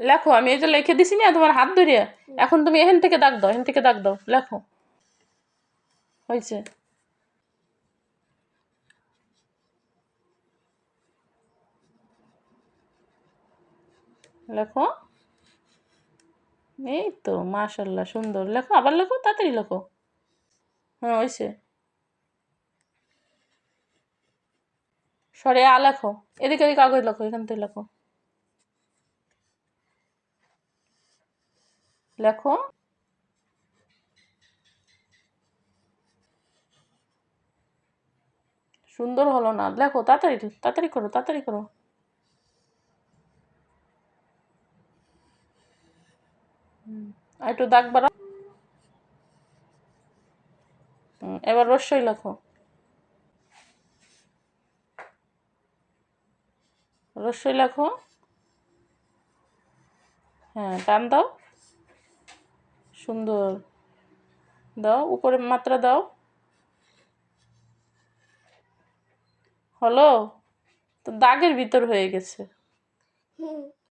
লেখো, আমি এই যে লিখে দিছি না তোমার হাত ধরিয়া, এখন তুমি এখান থেকে দাগ দাও, এখান থেকে দাগ দাও, লেখো। হয়েছে? লেখো। এই তো মাশাল্লাহ, সুন্দর। লেখো, আবার লেখো, তাড়াতাড়ি লেখো। হ্যাঁ, হয়েছে। সরে লেখো, এদিকে এদিকে কাগজ লেখো, এখান থেকে লেখো, লেখো। সুন্দর হলো না, লেখো তাড়াতাড়ি, তাড়াতাড়ি করো, তাড়াতাড়ি করো। আর একটু দাগ বাড়াও। এবার রস্যই লেখো, রস্যই লেখো। হ্যাঁ, টান দাও, সুন্দর। দাও, উপরে মাত্রা দাও। হলো? তো দাগের ভিতর হয়ে গেছে।